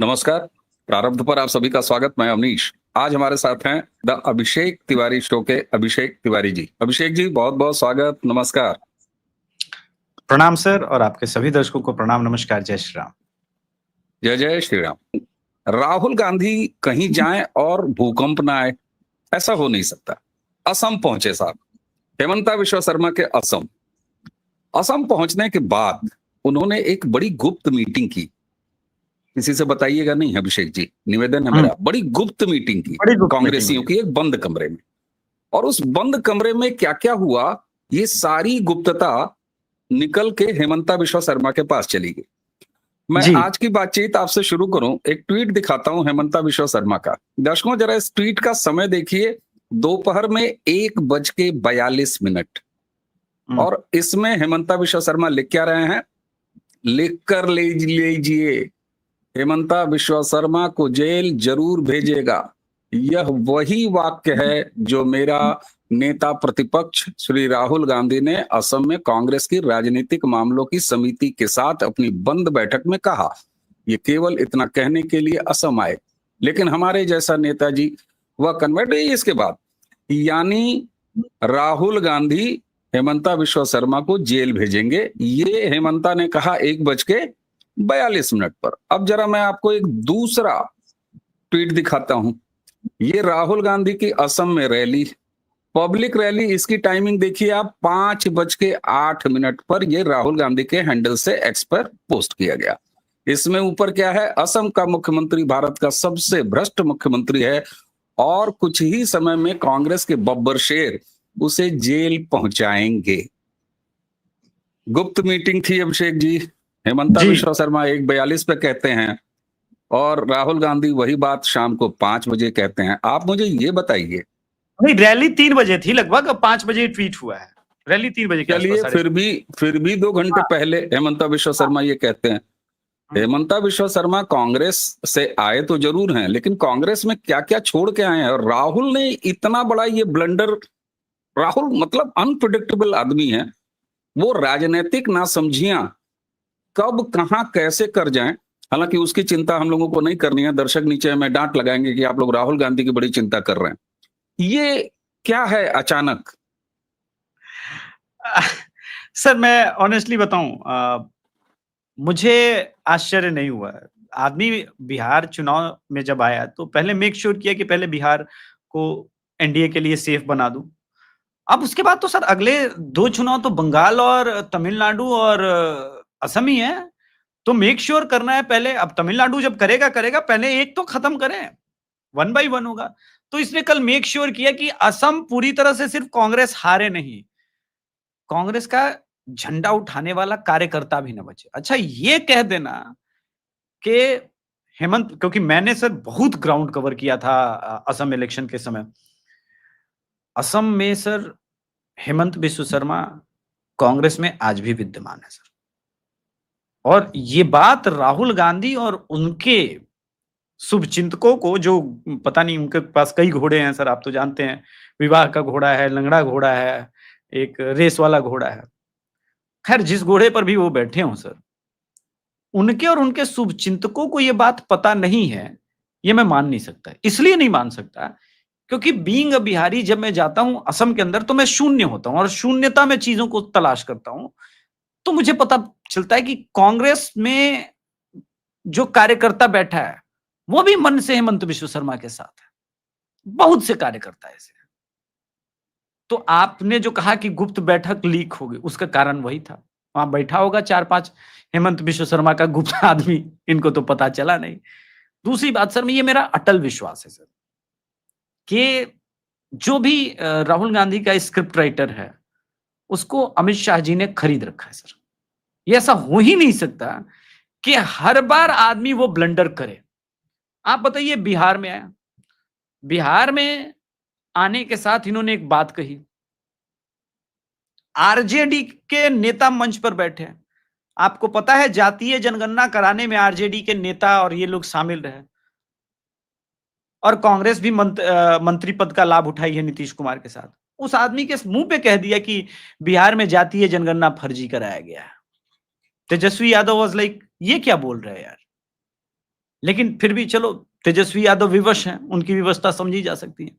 नमस्कार। प्रारब्ध पर आप सभी का स्वागत। मैं अवनीश। आज हमारे साथ हैं द अभिषेक तिवारी शो के अभिषेक तिवारी जी। अभिषेक जी, बहुत बहुत स्वागत, नमस्कार। प्रणाम सर, और आपके सभी दर्शकों को प्रणाम, नमस्कार, जय श्री राम। जय जय श्री राम। राहुल गांधी कहीं जाएं और भूकंप ना आए, ऐसा हो नहीं सकता। असम पहुंचे साहब, हेमंता विश्व शर्मा के असम। असम पहुंचने के बाद उन्होंने एक बड़ी गुप्त मीटिंग की। किसी से बताइएगा नहीं अभिषेक जी, निवेदन है मेरा। बड़ी गुप्त मीटिंग की बड़ी गुप्त कांग्रेसियों मीटिंग की, एक बंद कमरे में। और उस बंद कमरे में क्या क्या हुआ, ये सारी गुप्तता निकल के हेमंता विश्व शर्मा के पास चली गई। मैं जी। आज की बातचीत आपसे शुरू करूं, एक ट्वीट दिखाता हूं हेमंता विश्व शर्मा का। दर्शकों, जरा इस ट्वीट का समय देखिए, दोपहर में 1:42। और इसमें हेमंता विश्व शर्मा लिख क्या रहे हैं? लिख कर ले लीजिए, हेमंता विश्व शर्मा को जेल जरूर भेजेगा। यह वही वाक्य है जो मेरा नेता प्रतिपक्ष श्री राहुल गांधी ने असम में कांग्रेस की राजनीतिक मामलों की समिति के साथ अपनी बंद बैठक में कहा। ये केवल इतना कहने के लिए असम आए, लेकिन हमारे जैसा नेताजी वह कन्वर्ट। इसके बाद यानी राहुल गांधी हेमंता विश्व शर्मा को जेल भेजेंगे, ये हेमंता ने कहा 1:42 पर। अब जरा मैं आपको एक दूसरा ट्वीट दिखाता हूं। ये राहुल गांधी की असम में रैली, पब्लिक रैली। इसकी टाइमिंग देखिए आप, 5:08 पर ये राहुल गांधी के हैंडल से एक्स पर पोस्ट किया गया। इसमें ऊपर क्या है? असम का मुख्यमंत्री भारत का सबसे भ्रष्ट मुख्यमंत्री है और कुछ ही समय में कांग्रेस के बब्बर शेर उसे जेल पहुंचाएंगे। गुप्त मीटिंग थी अभिषेक जी। हेमंता विश्व शर्मा 1:42 पे कहते हैं और राहुल गांधी वही बात शाम को 5 बजे कहते हैं। आप मुझे ये बताइए। नहीं, रैली 3 बजे थी लगभग, अब 5 बजे ट्वीट हुआ है। रैली 3 बजे के चलिए, आसपास। फिर भी 2 घंटे पहले हेमंता विश्व शर्मा ये कहते हैं। हेमंता विश्व शर्मा कांग्रेस से आए तो जरूर हैं, लेकिन कांग्रेस में क्या क्या छोड़ के आए हैं। और राहुल ने इतना बड़ा ये ब्लंडर, राहुल मतलब अनप्रिडिक्टेबल आदमी है। वो राजनीतिक नासमझियां कब कहां कैसे कर जाएं, हालांकि उसकी चिंता हम लोगों को नहीं करनी है। दर्शक नीचे हमें डांट लगाएंगे कि आप लोग राहुल गांधी की बड़ी चिंता कर रहे हैं। ये क्या है अचानक? सर, मैं ऑनेस्टली बताऊं, मुझे आश्चर्य नहीं हुआ। आदमी बिहार चुनाव में जब आया तो पहले मेक श्योर किया कि पहले बिहार को एनडीए के लिए सेफ बना दूं। अब उसके बाद तो सर अगले 2 चुनाव तो बंगाल और तमिलनाडु और असम ही है। तो मेक श्योर करना है पहले। अब तमिलनाडु जब करेगा पहले एक तो खत्म करें, 1 बाय 1 होगा। तो इसने कल मेक श्योर किया कि असम पूरी तरह से सिर्फ कांग्रेस हारे नहीं, कांग्रेस का झंडा उठाने वाला कार्यकर्ता भी न बचे। अच्छा, ये कह देना कि हेमंत, क्योंकि मैंने सर बहुत ग्राउंड कवर किया था असम इलेक्शन के समय। असम में सर हेमंत बिस्व शर्मा कांग्रेस में आज भी विद्यमान है सर। और ये बात राहुल गांधी और उनके शुभचिंतकों को, जो पता नहीं उनके पास कई घोड़े हैं सर, आप तो जानते हैं, विवाह का घोड़ा है, लंगड़ा घोड़ा है, एक रेस वाला घोड़ा है। खैर, जिस घोड़े पर भी वो बैठे हों सर, उनके और उनके शुभचिंतकों को ये बात पता नहीं है, ये मैं मान नहीं सकता। इसलिए नहीं मान सकता क्योंकि बीइंग अ बिहारी, जब मैं जाता हूं असम के अंदर तो मैं शून्य होता हूं और शून्यता में चीजों को तलाश करता हूं। तो मुझे पता चलता है कि कांग्रेस में जो कार्यकर्ता बैठा है वो भी मन से हेमंत बिस्व शर्मा के साथ है। बहुत से कार्यकर्ता ऐसे हैं। तो आपने जो कहा कि गुप्त बैठक लीक होगी, उसका कारण वही था। वहां बैठा होगा 4-5 हेमंत बिस्व शर्मा का गुप्त आदमी, इनको तो पता चला नहीं। दूसरी बात सर, ये मेरा अटल विश्वास है सर कि जो भी राहुल गांधी का स्क्रिप्ट राइटर है, उसको अमित शाह जी ने खरीद रखा है सर। ये ऐसा हो ही नहीं सकता कि हर बार आदमी वो ब्लंडर करे। आप बताइए, बिहार में आया, बिहार में आने के साथ इन्होंने एक बात कही। आरजेडी के नेता मंच पर बैठे हैं। आपको पता है, जातीय जनगणना कराने में आरजेडी के नेता और ये लोग शामिल रहे, और कांग्रेस भी मंत्री पद का लाभ उठाई है नीतीश कुमार के साथ। उस आदमी के मुंह पे कह दिया कि बिहार में जातीय जनगणना फर्जी कराया गया है। तेजस्वी यादव वाज लाइक, ये क्या बोल रहे हैं यार? लेकिन फिर भी चलो तेजस्वी यादव विवश हैं, उनकी विवशता समझी जा सकती है।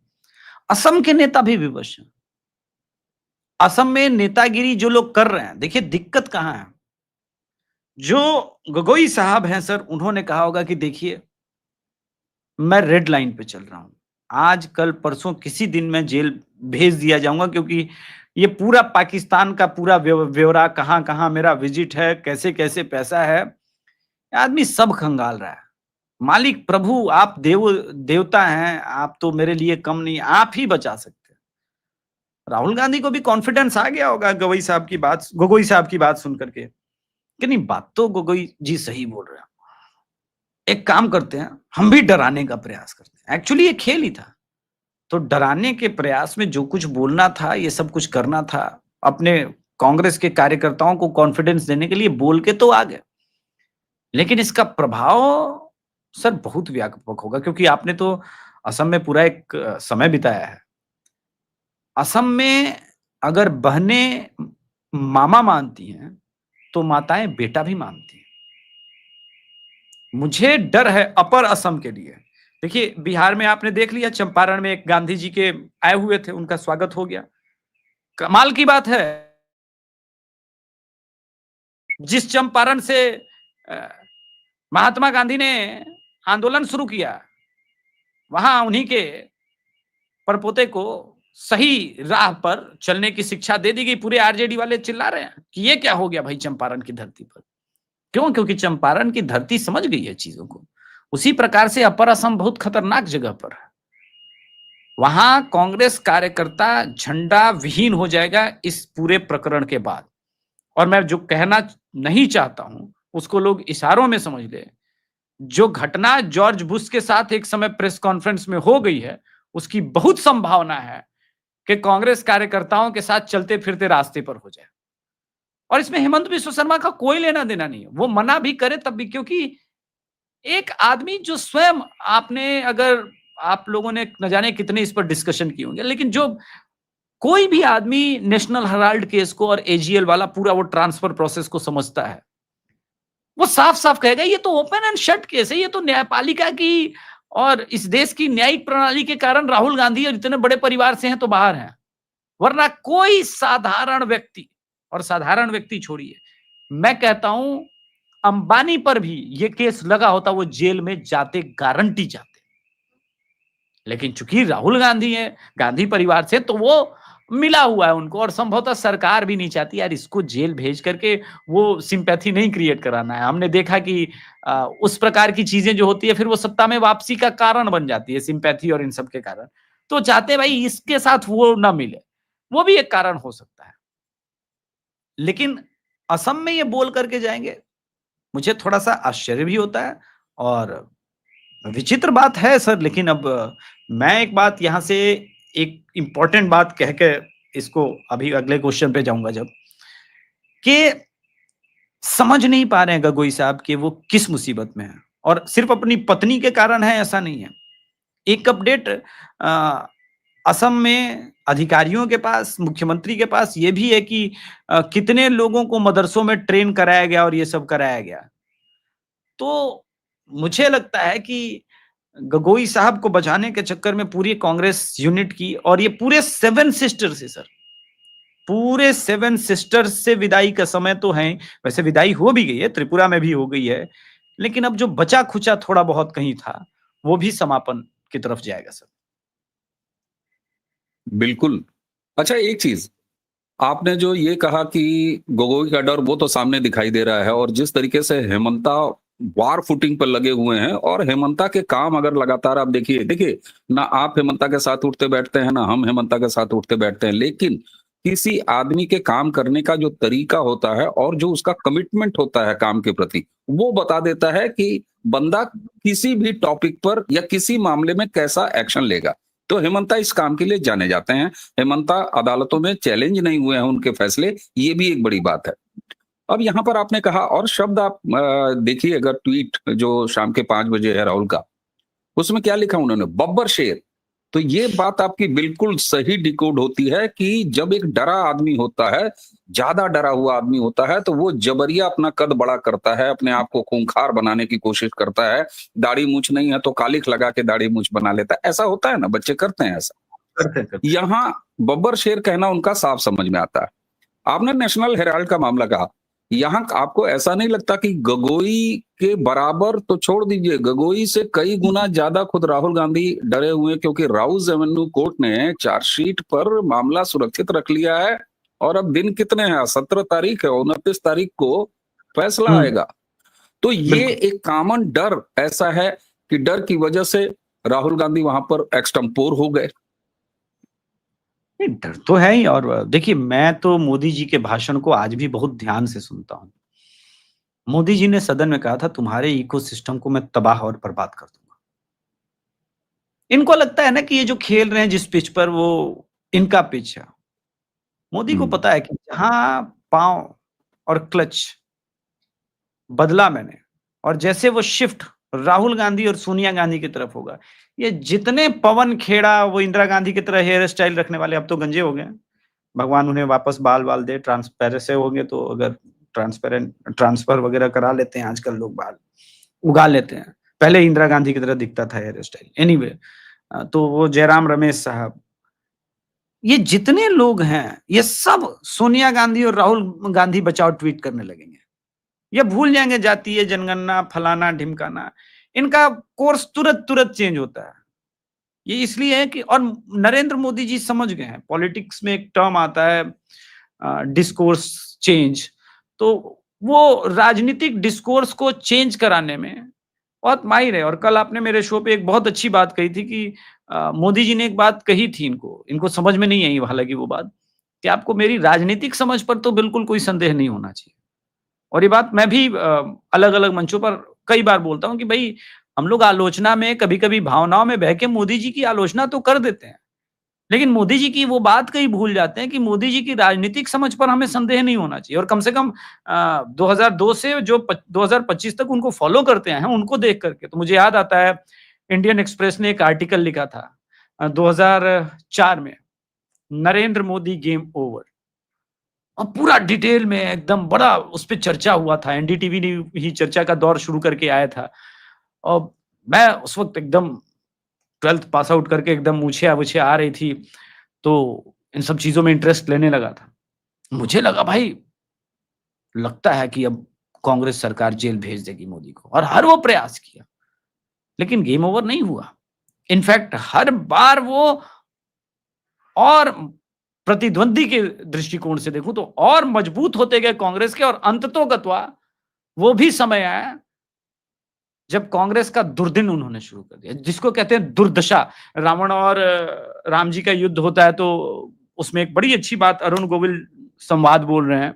असम के नेता भी विवश हैं। असम में नेतागिरी जो लोग कर रहे हैं, देखिए दिक्कत कहां है। जो गोगोई साहब हैं सर, उन्होंने कहा होगा कि देखिए मैं रेड लाइन पे चल रहा हूं, आज कल परसों किसी दिन मैं जेल भेज दिया जाऊंगा, क्योंकि ये पूरा पाकिस्तान का पूरा ब्यौरा, कहां कहां मेरा विजिट है, कैसे कैसे पैसा है, आदमी सब खंगाल रहा है। मालिक प्रभु आप देवता हैं, आप तो मेरे लिए कम नहीं, आप ही बचा सकते हैं। राहुल गांधी को भी कॉन्फिडेंस आ गया होगा गोगोई साहब की बात सुन करके कि नहीं, बात तो गोगोई जी सही बोल रहे हैं, एक काम करते हैं, हम भी डराने का प्रयास करते हैं। एक्चुअली ये खेल ही था, तो डराने के प्रयास में जो कुछ बोलना था, ये सब कुछ करना था, अपने कांग्रेस के कार्यकर्ताओं को कॉन्फिडेंस देने के लिए बोल के तो आ गए, लेकिन इसका प्रभाव सर बहुत व्यापक होगा, क्योंकि आपने तो असम में पूरा एक समय बिताया है। असम में अगर बहनें मामा मानती हैं, तो माताएं बेटा भी मानती हैं। मुझे डर है अपर असम के लिए। देखिए बिहार में आपने देख लिया, चंपारण में एक गांधी जी के आए हुए थे, उनका स्वागत हो गया। कमाल की बात है, जिस चंपारण से महात्मा गांधी ने आंदोलन शुरू किया, वहां उन्हीं के परपोते को सही राह पर चलने की शिक्षा दे दी गई। पूरे आरजेडी वाले चिल्ला रहे हैं कि ये क्या हो गया भाई चंपारण की धरती पर। क्यों? क्योंकि चंपारण की धरती समझ गई है चीजों को। उसी प्रकार से अपर असम बहुत खतरनाक जगह पर है। वहां कांग्रेस कार्यकर्ता झंडा विहीन हो जाएगा इस पूरे प्रकरण के बाद। और मैं जो कहना नहीं चाहता हूं उसको लोग इशारों में समझ ले। जो घटना जॉर्ज बुश के साथ एक समय प्रेस कॉन्फ्रेंस में हो गई है, उसकी बहुत संभावना है कि कांग्रेस कार्यकर्ताओं के साथ चलते फिरते रास्ते पर हो जाए। और इसमें हेमंत बिश्व शर्मा का कोई लेना देना नहीं है, वो मना भी करे तब भी, क्योंकि एक आदमी जो स्वयं, आपने अगर आप लोगों ने न जाने कितने इस पर डिस्कशन किए होंगे, लेकिन जो कोई भी आदमी नेशनल हेराल्ड केस को और एजीएल वाला पूरा वो ट्रांसफर प्रोसेस को समझता है, वो साफ साफ कहेगा ये तो ओपन एंड शट केस है, ये तो न्यायपालिका की और इस देश की न्यायिक प्रणाली के कारण राहुल गांधी और इतने बड़े परिवार से हैं तो बाहर हैं, वरना कोई साधारण व्यक्ति, और साधारण व्यक्ति छोड़िए, मैं कहता हूं अंबानी पर भी ये केस लगा होता, वो जेल में जाते, गारंटी जाते। लेकिन चूंकि राहुल गांधी है, गांधी परिवार से, तो वो मिला हुआ है उनको, और संभवतः सरकार भी नहीं चाहती यार इसको जेल भेज करके वो सिंपैथी नहीं क्रिएट कराना है। हमने देखा कि उस प्रकार की चीजें जो होती है फिर वो सत्ता में वापसी का कारण बन जाती है, सिंपैथी और इन सब के कारण। तो चाहते भाई इसके साथ वो ना मिले, वो भी एक कारण हो सकता है। लेकिन असम में ये बोल करके जाएंगे, मुझे थोड़ा सा आश्चर्य भी होता है और विचित्र बात है सर। लेकिन अब मैं एक बात यहां से, एक इंपॉर्टेंट बात कह के इसको अभी अगले क्वेश्चन पे जाऊंगा, जब कि समझ नहीं पा रहे हैं गोगोई साहब कि वो किस मुसीबत में है, और सिर्फ अपनी पत्नी के कारण है ऐसा नहीं है। एक अपडेट असम में अधिकारियों के पास, मुख्यमंत्री के पास ये भी है कि कितने लोगों को मदरसों में ट्रेन कराया गया और ये सब कराया गया। तो मुझे लगता है कि गोगोई साहब को बचाने के चक्कर में पूरी कांग्रेस यूनिट की, और ये पूरे 7 सिस्टर से सर, पूरे 7 सिस्टर्स से विदाई का समय तो है, वैसे विदाई हो भी गई है, त्रिपुरा में भी हो गई है, लेकिन अब जो बचा खुचा थोड़ा बहुत कहीं था वो भी समापन की तरफ जाएगा सर। बिल्कुल। अच्छा, एक चीज आपने जो ये कहा कि गोगोई का डर, वो तो सामने दिखाई दे रहा है, और जिस तरीके से हेमंता वार फुटिंग पर लगे हुए हैं, और हेमंता के काम अगर लगातार आप देखिए देखिए ना, आप हेमंता के साथ उठते बैठते हैं, ना हम हेमंता के साथ उठते बैठते हैं, लेकिन किसी आदमी के काम करने का जो तरीका होता है और जो उसका कमिटमेंट होता है काम के प्रति, वो बता देता है कि बंदा किसी भी टॉपिक पर या किसी मामले में कैसा एक्शन लेगा। तो हेमंता इस काम के लिए जाने जाते हैं। हेमंता अदालतों में चैलेंज नहीं हुए हैं उनके फैसले, ये भी एक बड़ी बात है। अब यहाँ पर आपने कहा, और शब्द आप देखिए, अगर ट्वीट जो शाम के 5 बजे है राहुल का, उसमें क्या लिखा उन्होंने, बब्बर शेर। तो ये बात आपकी बिल्कुल सही डिकोड होती है कि जब एक डरा आदमी होता है, ज्यादा डरा हुआ आदमी होता है, तो वो जबरिया अपना कद बड़ा करता है, अपने आप को खूंखार बनाने की कोशिश करता है। दाढ़ी मूछ नहीं है तो कालिख लगा के दाढ़ी मूछ बना लेता है। ऐसा होता है ना, बच्चे करते हैं ऐसा। करते। यहाँ बब्बर शेर कहना उनका साफ समझ में आता है। आपने नेशनल हेराल्ड का मामला कहा, यहाँ आपको ऐसा नहीं लगता कि गगोई के बराबर तो छोड़ दीजिए, गगोई से कई गुना ज्यादा खुद राहुल गांधी डरे हुए हैं, क्योंकि राउज एवेन्यू कोर्ट ने चार्जशीट पर मामला सुरक्षित रख लिया है और अब दिन कितने हैं, 17 तारीख है, 29 तारीख को फैसला आएगा। तो ये बिल्कुल। एक कॉमन डर ऐसा है कि डर की वजह से राहुल गांधी वहां पर एक्सटेम्पोर हो गए। नहीं, डर तो है ही। और देखिए, मैं तो मोदी जी के भाषण को आज भी बहुत ध्यान से सुनता हूँ। मोदी जी ने सदन में कहा था, तुम्हारे इकोसिस्टम को मैं तबाह और बर्बाद कर दूंगा। इनको लगता है ना कि ये जो खेल रहे हैं जिस पिच पर, वो इनका पिच है। मोदी को पता है कि जहां पांव और क्लच बदला मैंने, और जैसे वो शिफ्ट राहुल गांधी और सोनिया गांधी की तरफ होगा, ये जितने पवन खेड़ा वो इंदिरा गांधी की तरह हेयर स्टाइल रखने वाले, अब तो गंजे हो गए, भगवान उन्हें वापस बाल दे, ट्रांसपेरेंट से होंगे तो, अगर ट्रांसपेरेंट ट्रांसफर वगैरह करा लेते हैं आजकल लोग, बाल उगा लेते हैं। पहले इंदिरा गांधी की तरह दिखता था हेयर स्टाइल। एनीवे, तो वो जयराम रमेश साहब, ये जितने लोग हैं, ये सब सोनिया गांधी और राहुल गांधी बचाओ ट्वीट करने लगेंगे। ये भूल जाएंगे जातीय जनगणना, फलाना ढिमकाना। इनका कोर्स तुरंत तुरंत चेंज होता है। ये इसलिए है कि, और नरेंद्र मोदी जी समझ गए हैं, पॉलिटिक्स में एक टर्म आता है डिस्कोर्स चेंज, तो वो राजनीतिक डिस्कोर्स को चेंज कराने में बहुत माहिर है। और कल आपने मेरे शो पे एक बहुत अच्छी बात कही थी कि मोदी जी ने एक बात कही थी, इनको समझ में नहीं आई हालांकि वो बात, कि आपको मेरी राजनीतिक समझ पर तो बिल्कुल कोई संदेह नहीं होना चाहिए। और ये बात मैं भी अलग-अलग मंचों पर कई बार बोलता हूँ कि भई, हम लोग आलोचना में कभी-कभी भावनाओं में बह के मोदी जी की आलोचना तो कर देते हैं। लेकिन मोदी जी की वो बात कहीं भूल जाते हैं कि मोदी जी की राजनीतिक समझ पर हमें संदेह नहीं होना चाहिए। और कम से कम 2002 से जो 2025 तक उनको फॉलो करते हैं, उनको देख करके तो मुझे याद आता है, इंडियन एक्सप्रेस ने एक आर्टिकल लिखा था 2004 में, नरेंद्र मोदी गेम ओवर। और पूरा डिटेल में एकदम बड़ा उस पे चर्चा हुआ था। एनडीटीवी ने ही चर्चा का दौर शुरू करके आया था। और मैं उस वक्त एकदम 12th पास आउट करके एकदम मूछे आ रही थी, तो इन सब चीजों में इंटरेस्ट लेने लगा था। मुझे लगा भाई, लगता है कि अब कांग्रेस सरकार जेल भेज देगी मोदी को, और हर वो प्रयास किया, लेकिन गेम ओवर नहीं हुआ। इनफैक्ट हर बार वो, और प्रतिद्वंदी के दृष्टिकोण से देखूं तो और मजबूत होते गए कांग्रेस के, और अंततोगत्वा वो भी समय आया जब कांग्रेस का दुर्दिन उन्होंने शुरू कर दिया, जिसको कहते हैं दुर्दशा। रावण और राम जी का युद्ध होता है, तो उसमें एक बड़ी अच्छी बात अरुण गोविल संवाद बोल रहे हैं।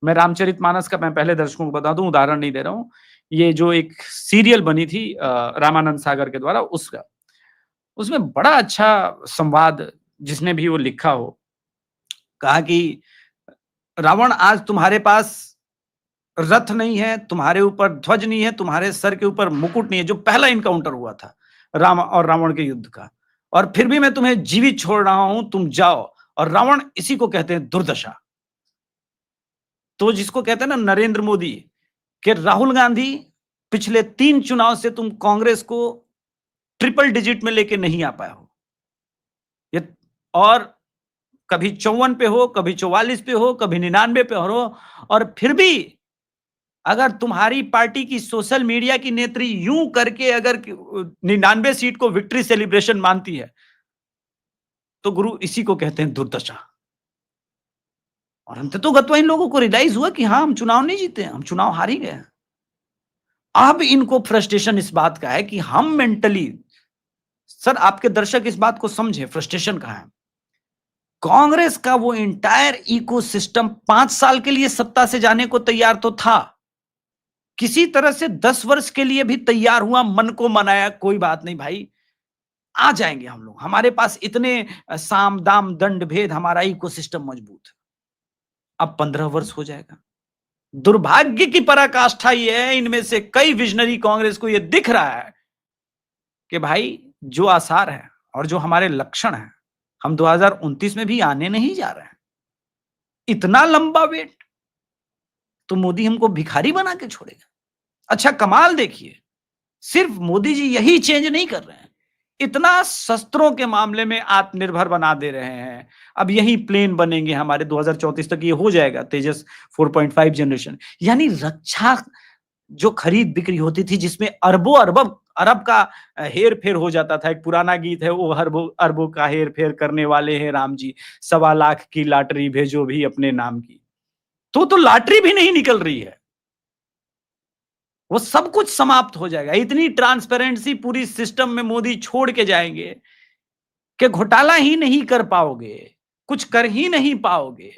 मैं रामचरितमानस का, मैं पहले दर्शकों को बता दूं, उदाहरण नहीं दे रहा हूं, ये जो एक सीरियल बनी थी रामानंद सागर के द्वारा, उसका, उसमें बड़ा अच्छा संवाद जिसने भी वो लिखा हो, कहा कि रावण, आज तुम्हारे पास रथ नहीं है, तुम्हारे ऊपर ध्वज नहीं है, तुम्हारे सर के ऊपर मुकुट नहीं है, जो पहला इनकाउंटर हुआ था राम और रावण के युद्ध का, और फिर भी मैं तुम्हें जीवित छोड़ रहा हूं, तुम जाओ। और रावण, इसी को कहते हैं दुर्दशा। तो जिसको कहते हैं ना नरेंद्र मोदी, कि राहुल गांधी, पिछले 3 चुनाव से तुम कांग्रेस को ट्रिपल डिजिट में लेके नहीं आ पाए हो। ये, और कभी 54 पे हो, कभी 44 पे हो, कभी 99 पे हो, और फिर भी अगर तुम्हारी पार्टी की सोशल मीडिया की नेत्री यूं करके अगर 99 सीट को विक्ट्री सेलिब्रेशन मानती है, तो गुरु, इसी को कहते हैं दुर्दशा। और अंततोगत्वा इन लोगों को रियलाइज हुआ कि हाँ, हम चुनाव नहीं जीते, हम चुनाव हार ही गए। अब इनको फ्रस्ट्रेशन इस बात का है कि हम मेंटली, सर आपके दर्शक इस बात को समझे, फ्रस्ट्रेशन कहां है। कांग्रेस का वो एंटायर इकोसिस्टम 5 साल के लिए सत्ता से जाने को तैयार तो था, किसी तरह से 10 वर्ष के लिए भी तैयार हुआ, मन को मनाया, कोई बात नहीं भाई, आ जाएंगे हम लोग, हमारे पास इतने साम दाम दंड भेद, हमारा इकोसिस्टम मजबूत है। अब 15 वर्ष हो जाएगा। दुर्भाग्य की पराकाष्ठा ये है, इनमें से कई विजनरी कांग्रेस को ये दिख रहा है कि भाई, जो आसार है और जो हमारे लक्षण हैं, हम 2029 में भी आने नहीं जा रहे हैं। इतना लंबा वेट, तो मोदी हमको भिखारी बना के छोड़ेगा। अच्छा कमाल देखिए, सिर्फ मोदी जी यही चेंज नहीं कर रहे हैं, इतना शस्त्रों के मामले में आत्मनिर्भर बना दे रहे हैं। अब यही प्लेन बनेंगे हमारे 2034 तक, ये हो जाएगा तेजस 4.5 जनरेशन। यानी रक्षा जो खरीद बिक्री होती थी, जिसमें अरबों अरब का हेर फेर हो जाता था। एक पुराना गीत है, वो अरबों अरबों का हेर फेर करने वाले हैं राम जी, 1.25 की लॉटरी भेजो भी अपने नाम की। तो लॉटरी भी नहीं निकल रही है, वो सब कुछ समाप्त हो जाएगा। इतनी ट्रांसपेरेंसी पूरी सिस्टम में मोदी छोड़ के जाएंगे कि घोटाला ही नहीं कर पाओगे, कुछ कर ही नहीं पाओगे।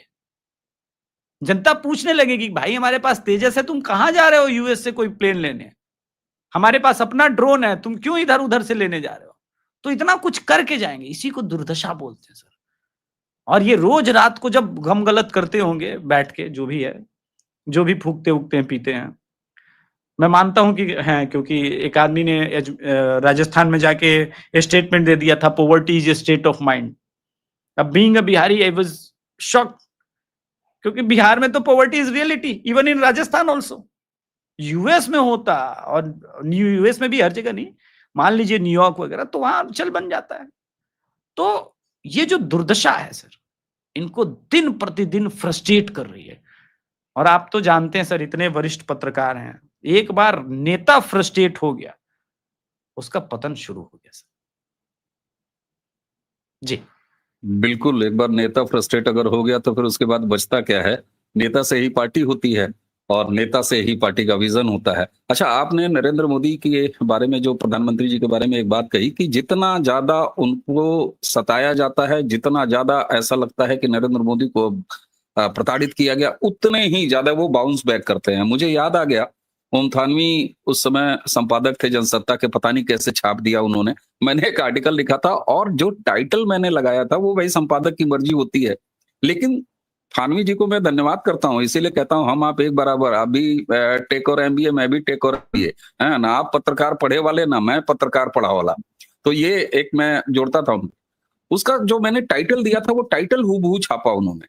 जनता पूछने लगेगी, भाई हमारे पास तेजस है, तुम कहां जा रहे हो यूएस से कोई प्लेन लेने? हमारे पास अपना ड्रोन है, तुम क्यों इधर उधर से लेने जा रहे हो? तो इतना कुछ करके जाएंगे, इसी को दुर्दशा बोलते हैं सर। और ये रोज रात को जब गम गलत करते होंगे बैठ के, जो भी है, जो भी फूकते उगते हैं पीते हैं, मैं मानता हूं कि हैं, क्योंकि एक आदमी ने राजस्थान में जाके स्टेटमेंट दे दिया था, poverty is a state of mind. अब being a Bihari I was shocked, क्योंकि बिहार में तो poverty is reality, even in Rajasthan also. US में होता, और यूएस में भी हर जगह नहीं, मान लीजिए न्यूयॉर्क वगैरह, तो वहां चल बन जाता है। तो ये जो दुर्दशा है सर, इनको दिन प्रतिदिन फ्रस्ट्रेट कर रही है। और आप तो जानते हैं सर, इतने वरिष्ठ पत्रकार हैं, एक बार नेता फ्रस्ट्रेट हो गया, उसका पतन शुरू हो गया सर। जी बिल्कुल, एक बार नेता फ्रस्ट्रेट अगर हो गया तो फिर उसके बाद बचता क्या है? नेता से ही पार्टी होती है और नेता से ही पार्टी का विज़न होता है। अच्छा, आपने नरेंद्र मोदी के बारे में, जो प्रधानमंत्री जी के बारे में एक बात कही कि जितना ज़्यादा उनको सताया जाता है, जितना ज़्यादा ऐसा लगता है कि नरेंद्र मोदी को प्रताड़ित किया गया, उतने ही ज़्यादा वो बाउंस बैक करते हैं। मुझे याद आ गया, ओम थानवी उस समय संपादक थे जनसत्ता के, पता नहीं कैसे छाप दिया उन्होंने। मैंने एक आर्टिकल लिखा था और जो टाइटल मैंने लगाया था वो भाई संपादक की मर्जी होती है। लेकिन थानवी जी को मैं धन्यवाद करता हूँ, इसीलिए कहता हूँ हम आप एक बराबर। आप भी टेक और एमबीए, मैं भी टेक और एमबीए, है ना? आप पत्रकार पढ़े वाले, ना मैं पत्रकार पढ़ा वाला। तो ये एक मैं जोड़ता था। उसका जो मैंने टाइटल दिया था वो टाइटल हूबहू छापा उन्होंने,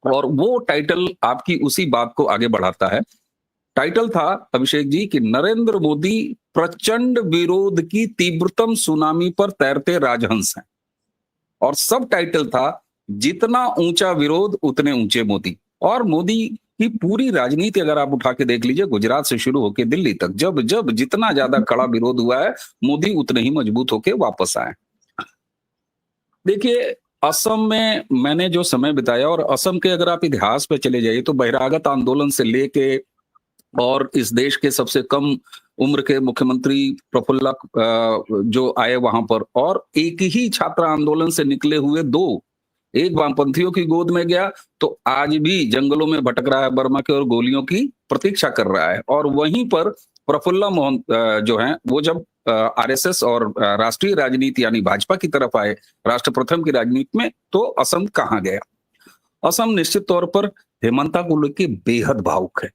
और वो टाइटल आपकी उसी बात को आगे बढ़ाता है। टाइटल था, अभिषेक जी, कि नरेंद्र मोदी प्रचंड विरोध की तीव्रतम सुनामी पर तैरते राजहंस हैं। और सब टाइटल था, जितना ऊंचा विरोध उतने ऊंचे मोदी। और मोदी की पूरी राजनीति अगर आप उठा के देख लीजिए, गुजरात से शुरू होकर दिल्ली तक, जब जब जितना ज्यादा कड़ा विरोध हुआ है, मोदी उतने ही मजबूत होके वापस आए। देखिए, असम में मैंने जो समय बिताया, और असम के अगर आप इतिहास पे चले जाइए तो बहिरागत आंदोलन से लेके, और इस देश के सबसे कम उम्र के मुख्यमंत्री प्रफुल्ल जो आए वहां पर, और एक ही छात्र आंदोलन से निकले हुए दो, एक वामपंथियों की गोद में गया तो आज भी जंगलों में भटक रहा है बर्मा के, और गोलियों की प्रतीक्षा कर रहा है। और वहीं पर प्रफुल्ल मोहन जो हैं, वो जब आरएसएस और राष्ट्रीय राजनीति यानी भाजपा की तरफ आए, राष्ट्र प्रथम की राजनीति में, तो असम कहाँ गया? असम निश्चित तौर पर हेमंता को लेकर बेहद भावुक है।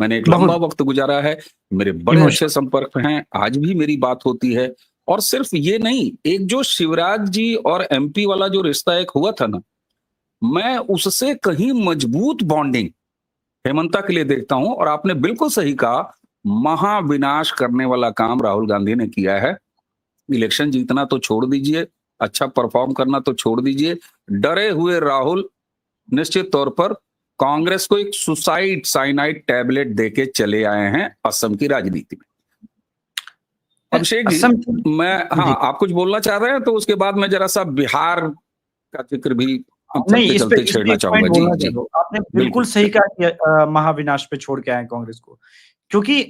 मैंने एक लंबा वक्त गुजारा है, मेरे बड़े अच्छे संपर्क हैं, आज भी मेरी बात होती है। और सिर्फ ये नहीं, एक जो शिवराज जी और एमपी वाला जो रिश्ता एक हुआ था ना, मैं उससे कहीं मजबूत बॉन्डिंग हेमंता के लिए देखता हूं। और आपने बिल्कुल सही कहा, महाविनाश करने वाला काम राहुल गांधी ने किया है। इलेक्शन जीतना तो छोड़ दीजिए, अच्छा परफॉर्म करना तो छोड़ दीजिए, डरे हुए राहुल निश्चित तौर पर कांग्रेस को एक सुसाइड साइनाइड टैबलेट देके चले आए हैं असम की राजनीति में। अभिषेक जी, मैं आप कुछ बोलना चाह रहे हैं तो उसके बाद मैं जरा सा बिहार का जिक्र भी नहीं, इस पे छेड़ना चाहूंगा। जी जी, आपने बिल्कुल सही कहा कि महाविनाश पे छोड़ के आए कांग्रेस को, क्योंकि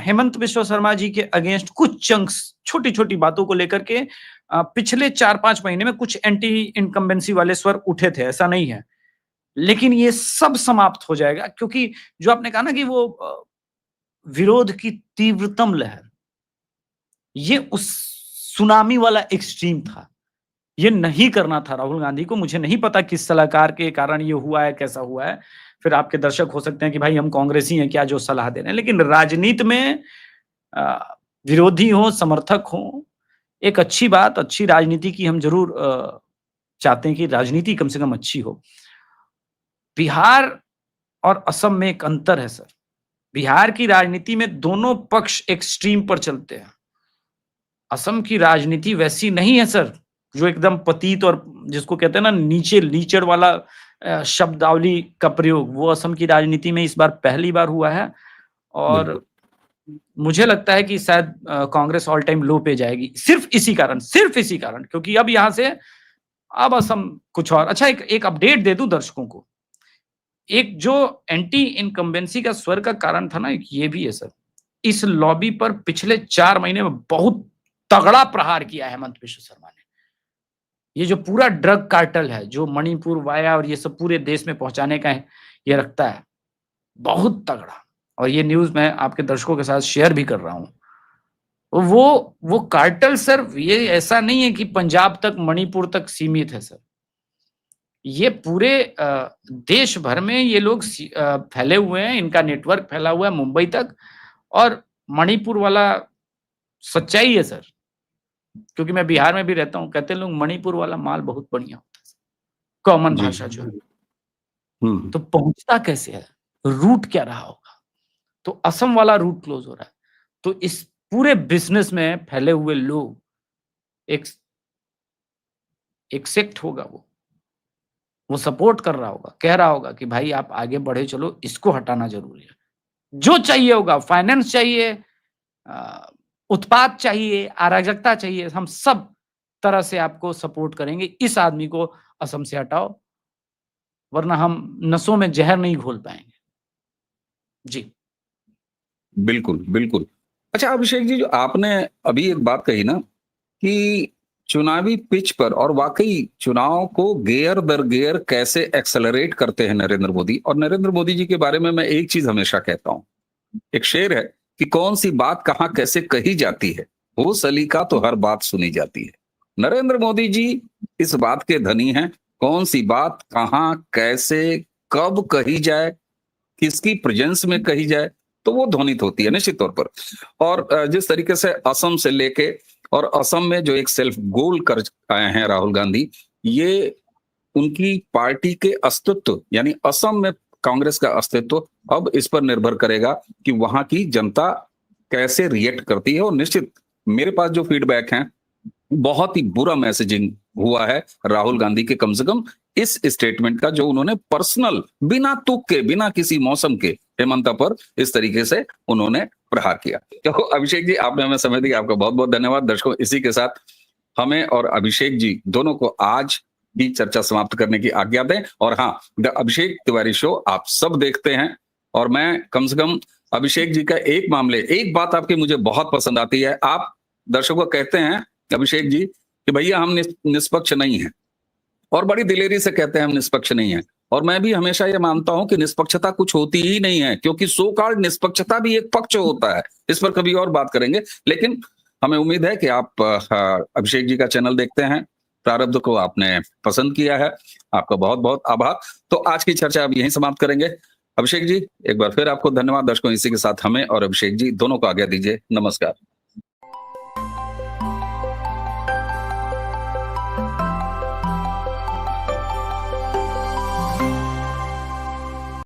हेमंत बिश्व शर्मा जी के अगेंस्ट कुछ चंक्स, छोटी छोटी बातों को लेकर के पिछले 4-5 महीने में कुछ एंटी इनकम्बेंसी वाले स्वर उठे थे, ऐसा नहीं है। लेकिन ये सब समाप्त हो जाएगा, क्योंकि जो आपने कहा ना कि वो विरोध की तीव्रतम लहर, ये उस सुनामी वाला एक्सट्रीम था। ये नहीं करना था राहुल गांधी को। मुझे नहीं पता किस सलाहकार के कारण ये हुआ है, कैसा हुआ है। फिर आपके दर्शक हो सकते हैं कि भाई हम कांग्रेसी हैं क्या जो सलाह दे रहे हैं, लेकिन राजनीति में विरोधी हो समर्थक हो, एक अच्छी बात, अच्छी राजनीति की हम जरूर चाहते हैं कि राजनीति कम से कम अच्छी हो। बिहार और असम में एक अंतर है सर। बिहार की राजनीति में दोनों पक्ष एक्सट्रीम पर चलते हैं। असम की राजनीति वैसी नहीं है सर, जो एकदम पतित और जिसको कहते हैं ना नीचे लीचड़ वाला शब्दावली का प्रयोग, वो असम की राजनीति में इस बार पहली बार हुआ है। और मुझे लगता है कि शायद कांग्रेस ऑल टाइम लो पे जाएगी, सिर्फ इसी कारण, क्योंकि अब यहां से अब असम कुछ और। अच्छा, एक अपडेट दे दूं दर्शकों को। एक जो एंटी इनकम्बेंसी का स्वर का कारण था ना, ये भी है सर। इस लॉबी पर पिछले 4 महीने में बहुत तगड़ा प्रहार किया है हेमंत बिश्व शर्मा ने। ये जो पूरा ड्रग कार्टल है, जो मणिपुर वाया और ये सब पूरे देश में पहुंचाने का है, ये रखता है बहुत तगड़ा। और ये न्यूज मैं आपके दर्शकों के साथ शेयर भी कर रहा हूं। वो कार्टल सर, ये ऐसा नहीं है कि पंजाब तक मणिपुर तक सीमित है सर। ये पूरे देश भर में ये लोग फैले हुए हैं, इनका नेटवर्क फैला हुआ है मुंबई तक। और मणिपुर वाला सच्चाई है सर, क्योंकि मैं बिहार में भी रहता हूं, कहते लोग मणिपुर वाला माल बहुत बढ़िया होता है, कॉमन भाषा जो है। तो पहुंचता कैसे है, रूट क्या रहा होगा? तो असम वाला रूट क्लोज हो रहा है। तो इस पूरे बिजनेस में फैले हुए लोग, एक सेक्ट होगा, वो सपोर्ट कर रहा होगा, कह रहा होगा कि भाई आप आगे बढ़े चलो, इसको हटाना जरूरी है। जो चाहिए होगा, फाइनेंस चाहिए, उत्पाद चाहिए, अराजकता चाहिए, हम सब तरह से आपको सपोर्ट करेंगे। इस आदमी को असम से हटाओ, वरना हम नसों में जहर नहीं घोल पाएंगे। जी बिल्कुल बिल्कुल। अच्छा अभिषेक जी, जो आपने अभी एक बात कही ना कि चुनावी पिच पर, और वाकई चुनाव को गियर दर गियर कैसे एक्सेलरेट करते हैं नरेंद्र मोदी। और नरेंद्र मोदी जी के बारे में मैं एक चीज हमेशा कहता हूं, एक शेर है कि कौन सी बात कहां कैसे कही जाती है, वो सलीका तो हर बात सुनी जाती है। नरेंद्र मोदी जी इस बात के धनी हैं, कौन सी बात कहां कैसे कब कही जाए, किसकी प्रेजेंस में कही जाए, तो वो ध्वनित होती है निश्चित तौर पर। और जिस तरीके से असम से लेके, और असम में जो एक सेल्फ गोल कर आए हैं राहुल गांधी, ये उनकी पार्टी के अस्तित्व, यानी असम में कांग्रेस का अस्तित्व अब इस पर निर्भर करेगा कि वहां की जनता कैसे रिएक्ट करती है। और निश्चित मेरे पास जो फीडबैक है, बहुत ही बुरा मैसेजिंग हुआ है राहुल गांधी के, कम से कम इस स्टेटमेंट का, जो उन्होंने पर्सनल बिना तुक के, बिना किसी मौसम के हेमंता पर इस तरीके से उन्होंने प्रहार किया। तो अभिषेक जी, आपने हमें समय दिया, आपका बहुत बहुत धन्यवाद। दर्शकों, इसी के साथ हमें और अभिषेक जी दोनों को आज की चर्चा समाप्त करने की आज्ञा दें। और हाँ, द अभिषेक तिवारी शो आप सब देखते हैं, और मैं कम से कम अभिषेक जी का एक बात आपकी मुझे बहुत पसंद आती है। आप दर्शकों को कहते हैं अभिषेक जी कि भैया हम निष्पक्ष नहीं हैं, और बड़ी दिलेरी से कहते हैं हम निष्पक्ष नहीं हैं। और मैं भी हमेशा ये मानता हूं कि निष्पक्षता कुछ होती ही नहीं है, क्योंकि सो कॉल्ड निष्पक्षता भी एक पक्ष होता है। इस पर कभी और बात करेंगे, लेकिन हमें उम्मीद है कि आप अभिषेक जी का चैनल देखते हैं, प्रारब्ध को आपने पसंद किया है, आपका बहुत बहुत आभार। तो आज की चर्चा अब यहीं समाप्त करेंगे। अभिषेक जी, एक बार फिर आपको धन्यवाद। दर्शकों, इसी के साथ हमें और अभिषेक जी दोनों को आज्ञा दीजिए। नमस्कार।